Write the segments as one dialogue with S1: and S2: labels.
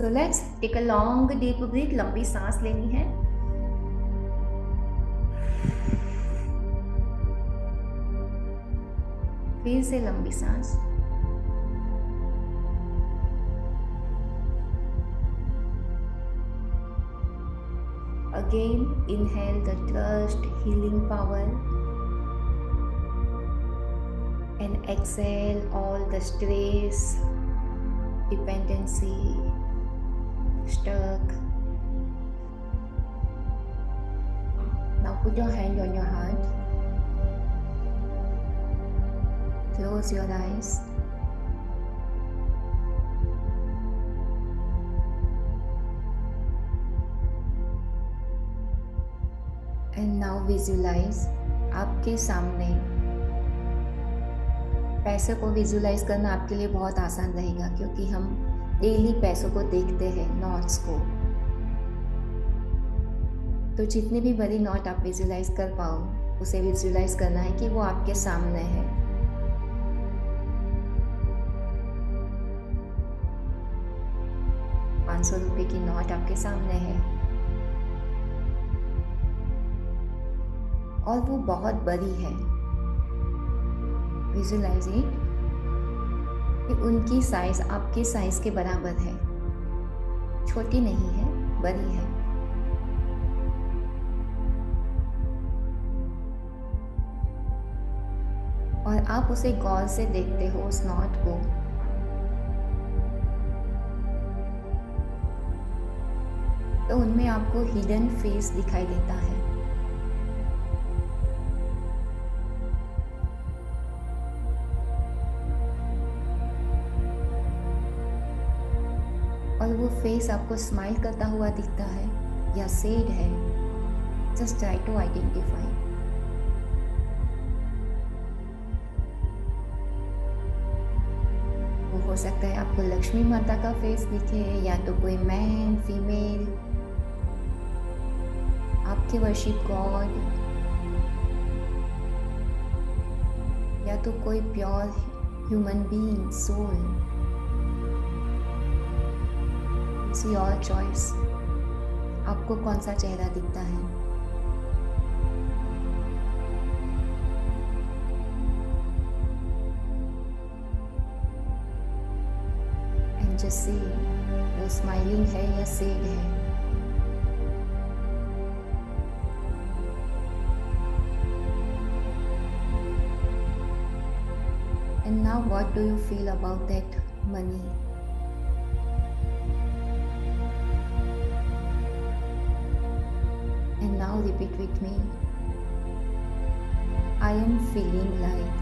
S1: So let's take a long deep breath. लंबी सांस लेनी है. फिर से लंबी सांस. Again, inhale the trust, healing power, and exhale all the stress, dependency, stuck. Now put your hand on your heart. Close your eyes. And now visualize आपके सामने. पैसे को विजुलाइज करना आपके लिए बहुत आसान रहेगा क्योंकि हम डेली पैसों को देखते हैं, नोट्स को. तो जितनी भी बड़ी नोट आप विजुलाइज कर पाओ उसे विजुलाइज करना है कि वो आपके सामने है. ₹500 की नोट आपके सामने है और वो बहुत बड़ी है. विजुलाइज इट कि उनकी साइज आपके साइज के बराबर है. छोटी नहीं है, बड़ी है. और आप उसे गौर से देखते हो उस नोट को. तो उनमें आपको हिडन फेस दिखाई देता है. और वो फेस आपको स्माइल करता हुआ दिखता है या सैड है. Just try to identify. वो हो सकता है आपको लक्ष्मी माता का फेस दिखे या तो कोई मैन, फीमेल, आपके वर्शिप गॉड, या तो कोई pure human being, soul. It's your choice. आपको कौन सा चेहरा दिखता है. एंड जस्ट सी वो स्माइलिंग है या सैड है. And now what do you feel about that money. And now repeat with me. I am feeling like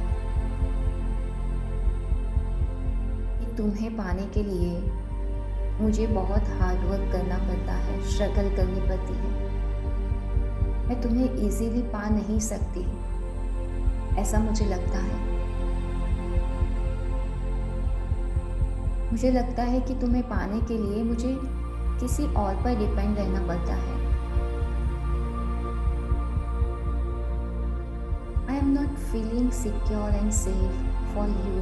S1: कि तुम्हें पाने के लिए मुझे बहुत हार्ड वर्क करना पड़ता है, स्ट्रगल करनी पड़ती है. मैं तुम्हें इजीली पा नहीं सकती, ऐसा मुझे लगता है. मुझे लगता है कि तुम्हें पाने के लिए मुझे किसी और पर डिपेंड रहना पड़ता है. I am not feeling secure and safe for you.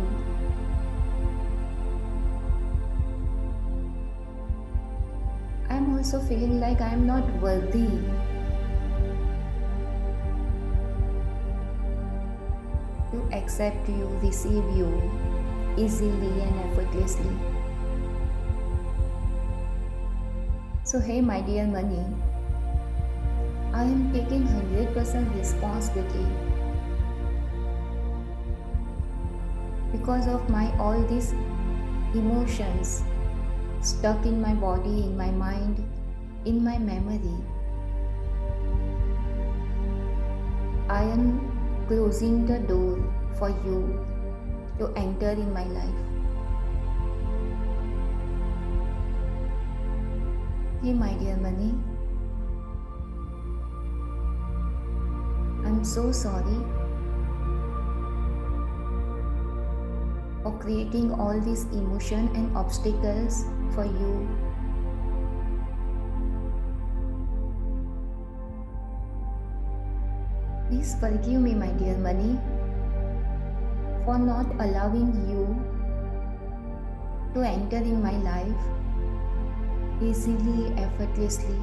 S1: I am also feeling like I am not worthy. To accept you, receive you easily and effortlessly. So hey my dear money, I am taking 100% responsibility because of my all these emotions stuck in my body, in my mind, in my memory. I am closing the door for you to enter in my life. Hey my dear money, I'm so sorry for creating all these emotion and obstacles for you. Please forgive me, my dear money, for not allowing you to enter in my life easily, effortlessly.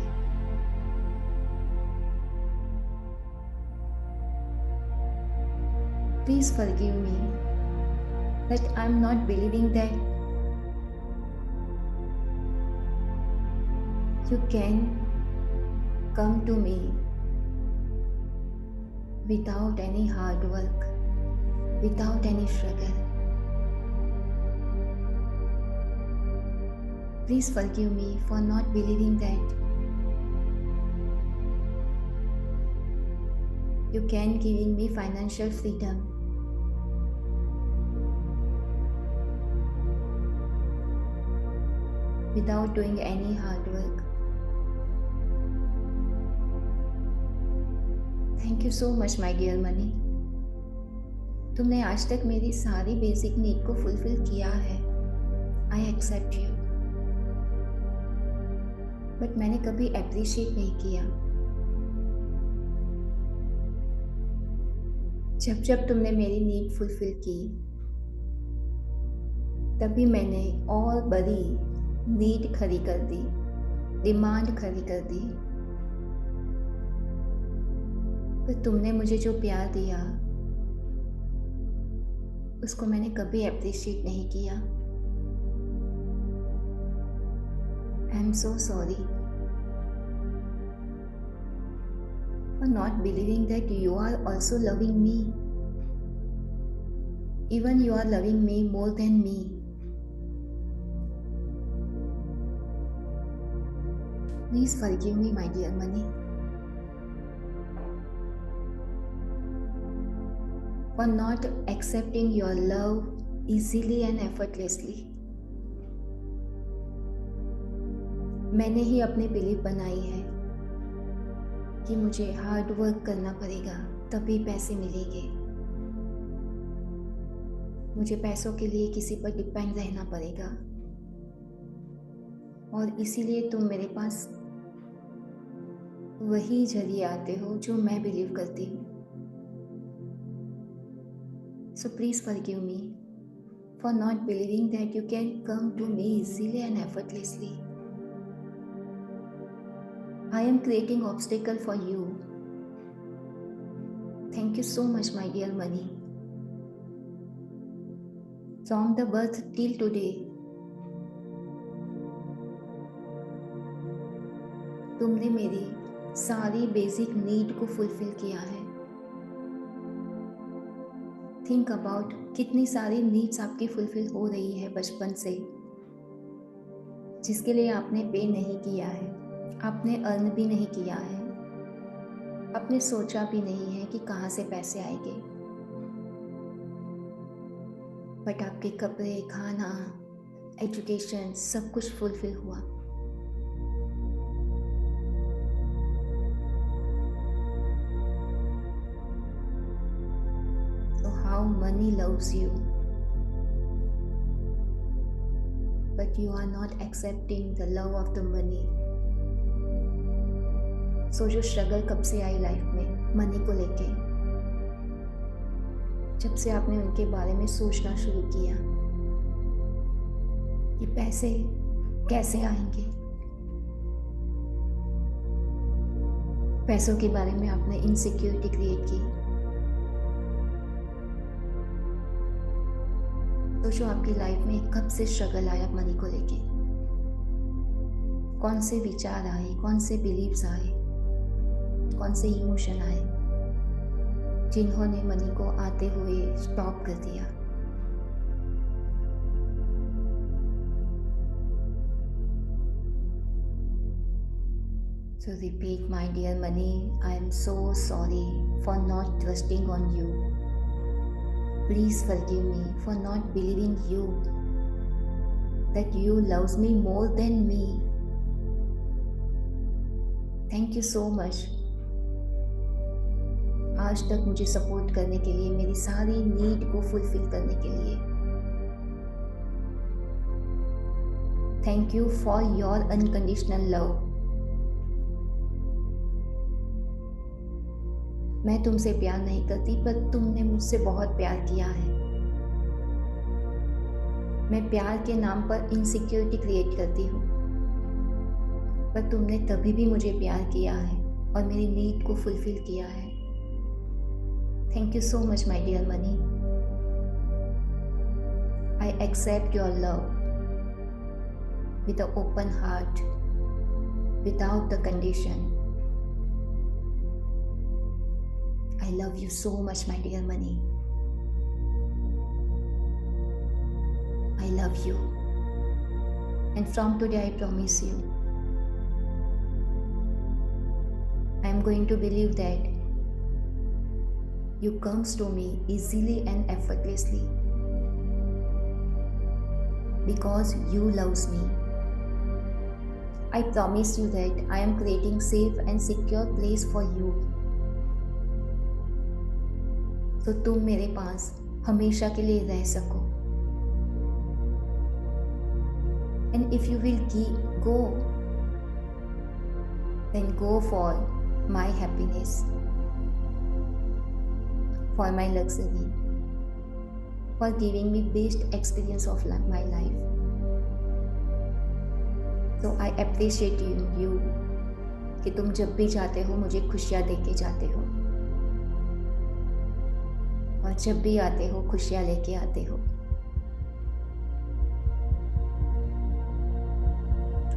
S1: Please forgive me that I'm not believing that you can come to me without any hard work, without any struggle. Please forgive me for not believing that you can giving me financial freedom without doing any hard work. Thank you so much my dear money. तुमने आज तक मेरी सारी basic need को fulfil किया है। I accept you. But मैंने कभी अप्रिशिएट नहीं किया। जब जब तुमने मेरी नीड फुलफिल की तभी मैंने और बड़ी नीड खड़ी कर दी, डिमांड खड़ी कर दी। पर तुमने मुझे जो प्यार दिया उसको मैंने कभी अप्रिशिएट नहीं किया। I am so sorry for not believing that you are also loving me, even you are loving me more than me. Please forgive me my dear money for not accepting your love easily and effortlessly. मैंने ही अपनी belief बनाई है कि मुझे hard work करना पड़ेगा तभी पैसे मिलेंगे। मुझे पैसों के लिए किसी पर डिपेंड रहना पड़ेगा और इसीलिए तुम मेरे पास वही जरिए आते हो जो मैं बिलीव करती हूँ। So please forgive me for not believing that you can come to me easily and effortlessly. I am creating obstacle for you. Thank you so much, my dear money. From the birth till today, तुमने मेरी सारी basic need को fulfil किया है। Think about कितनी सारी needs आपकी fulfil हो रही है बचपन से, जिसके लिए आपने पे नहीं किया है, आपने अर्न भी नहीं किया है, आपने सोचा भी नहीं है कि कहाँ से पैसे आएंगे। बट आपके कपड़े, खाना, एजुकेशन सब कुछ फुलफिल हुआ। How money loves you, but you are not accepting the love of the money. So जो स्ट्रगल कब से आई लाइफ में मनी को लेके, जब से आपने उनके बारे में सोचना शुरू किया कि पैसे कैसे आएंगे, पैसों के बारे में आपने इनसिक्योरिटी क्रिएट की। सोचो आपकी लाइफ में कब से स्ट्रगल आया मनी को लेके, कौन से विचार आए, कौन से बिलीव्स आए, कौन से इमोशन आए जिन्होंने मनी को आते हुए स्टॉप कर दिया। So repeat, my dear money, I am so sorry for not trusting on you. Please forgive me for not believing you, that you loves me more than me. Thank you so much. आज तक मुझे support करने के लिए, मेरी सारी need को fulfil करने के लिए। Thank you for your unconditional love. मैं तुमसे प्यार नहीं करती, पर तुमने मुझसे बहुत प्यार किया है। मैं प्यार के नाम पर इनसिक्योरिटी क्रिएट करती हूँ, पर तुमने तभी भी मुझे प्यार किया है और मेरी नीड को फुलफिल किया है। Thank you so much my dear money. I accept your love with an open heart, without the condition. I love you so much, my dear money. I love you. And from today, I promise you, I am going to believe that you comes to me easily and effortlessly because you loves me. I promise you that I am creating safe and secure place for you. तो तुम मेरे पास हमेशा के लिए रह सको। And if you will go, then go for my happiness, for my luxury, for giving me best experience of my life. तो I appreciate you कि तुम जब भी जाते हो मुझे खुशियाँ दे के जाते हो और जब भी आते हो खुशियाँ लेके आते हो।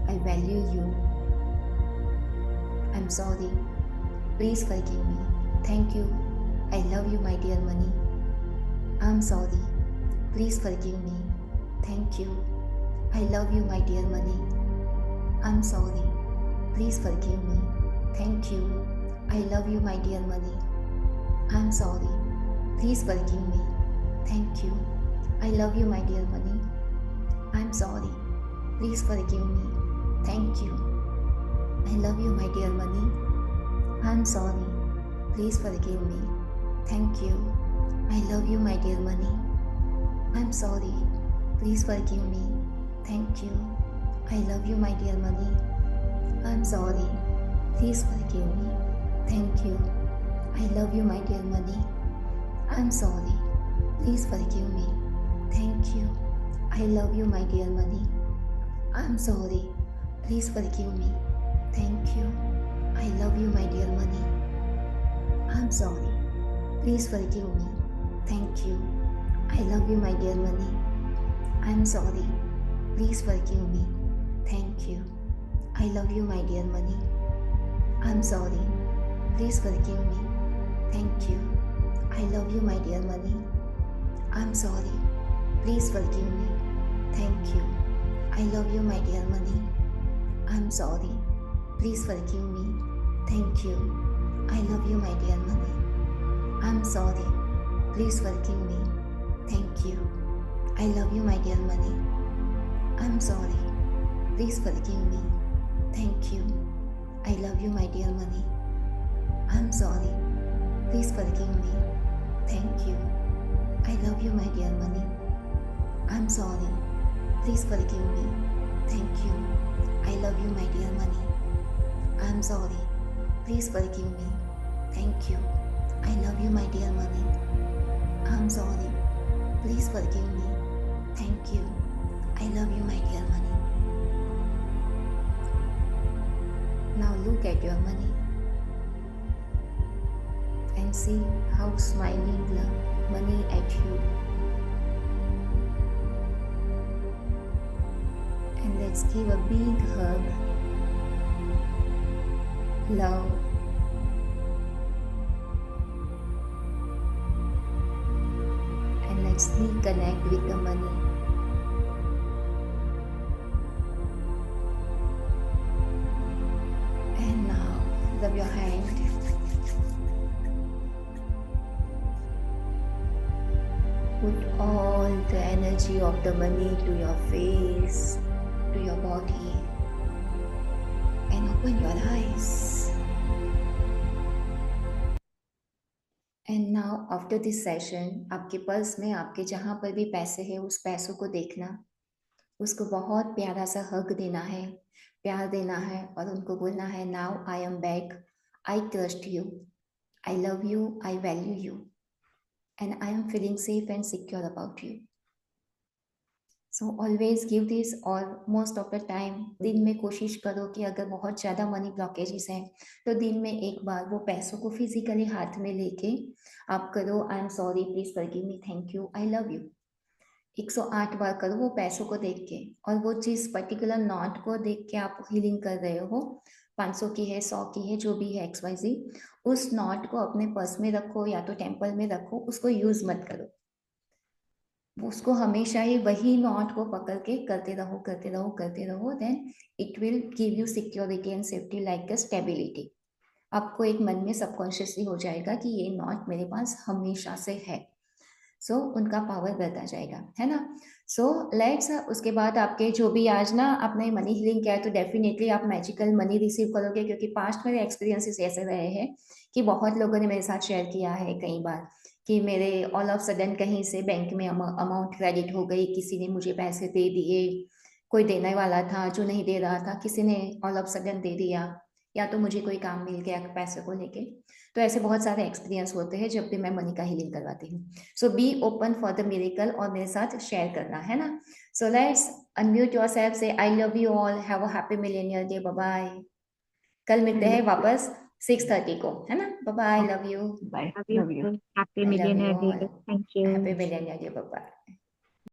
S1: I value you. I am sorry, please forgive me. Thank you. I love you my dear money. I am sorry, please forgive me. Thank you. I love you my dear money. I'm sorry. Please forgive me. Thank you. I love you, my dear money. I'm sorry. Please forgive me. Thank you. I love you, my dear money. I'm sorry. Please forgive me. Thank you. I love you, my dear money. I'm sorry. Please forgive me. Thank you. I love you, my dear money. I'm sorry. Please forgive me. Thank you. I love you, my dear money. I'm sorry. Please forgive me. Thank you. I love you, my dear money. I'm sorry. Please forgive me. Thank you. I love you, my dear money. I'm sorry. Please forgive me. Thank you. I love you, my dear money. I'm sorry. Please forgive me. Thank you. I love you, my dear money. I'm sorry. Please forgive me. Thank you. I love you, my dear money. I'm sorry. Please forgive me. Thank you. I love you, my dear money. I'm sorry. Please forgive me. Thank you. I love you, my dear money. I'm sorry. Please forgive me. Thank you. I love you, my dear money. I'm sorry. Please forgive me. Thank you. I love you, my dear money. I'm sorry. Please forgive me. Thank you. I love you, my dear money. I'm sorry. Please forgive me. Thank you. I love you, my dear money. I'm sorry. Please forgive me. Thank you. I love you, my dear money. I'm sorry. Please forgive me. Thank you. I love you, my dear money. I'm sorry. Please forgive me. Thank you. I love you, my dear money. Now look at your money and see how smiling the money at you. And let's give a big hug, love, and let's reconnect with the money. And now rub your hand. Put all the energy of the money to your face, to your body, and open your eyes. And now after this session, आपके purse में आपके जहाँ पर भी पैसे हैं उस पैसों को देखना, उसको बहुत प्यारा सा हग देना है, प्यार देना है और उनको बोलना है, now I am back, I trust you, I love you, I value you, and I am feeling safe and secure about you. So always give this, और मोस्ट ऑफ द टाइम दिन में कोशिश करो कि अगर बहुत ज़्यादा मनी ब्लॉकेजेस हैं तो दिन में एक बार वो पैसों को फिजिकली हाथ में लेके आप करो, आई am sorry, please forgive me, thank you, I love you. 108 बार करो वो पैसों को देख के, और वो चीज़ पर्टिकुलर नॉट को देख के आप हीलिंग कर रहे हो, 500 की है, 100 की है, जो भी है एक्स वाई जी, उस नॉट को अपने पर्स में रखो या तो टेम्पल में रखो, उसको यूज मत करो। उसको हमेशा ही वही नॉट को पकड़ के करते रहो करते रहो करते रहो, then it will give you security and safety like a stability. आपको एक मन में सबकॉन्शियसली हो जाएगा कि ये नॉट मेरे पास हमेशा से है। सो उनका पावर बढ़ता जाएगा, है ना। सो लेट्स, उसके बाद आपके जो भी आज ना आपने मनी हीलिंग किया है तो डेफिनेटली आप मैजिकल मनी रिसीव करोगे, क्योंकि पास्ट मेरे एक्सपीरियंसेस ऐसे रहे हैं कि बहुत लोगों ने मेरे साथ शेयर किया है कई बार कि मेरे ऑल ऑफ सडन कहीं से बैंक में अमाउंट क्रेडिट हो गई, किसी ने मुझे पैसे दे दिए, कोई देने वाला था जो नहीं दे रहा था किसी ने ऑल ऑफ सडन दे दिया, या तो मुझे कोई काम मिल गया पैसे को लेके। तो ऐसे बहुत सारे एक्सपीरियंस होते हैं जब भी मैं मनी का हीलिंग करवाती हूँ। So be open for the miracle और मेरे साथ शेयर करना, है ना। So let's unmute yourself, say I love you all, have a happy millionaire day, bye bye. कल मिलते हैं
S2: हेलो।
S1: वापस 6:30 को, है ना। Bye bye, love you.
S2: Bye. Love you. Happy
S1: I love
S2: millionaire
S1: you
S2: day.
S1: All,
S2: thank you.
S1: Happy millionaire day, bye bye.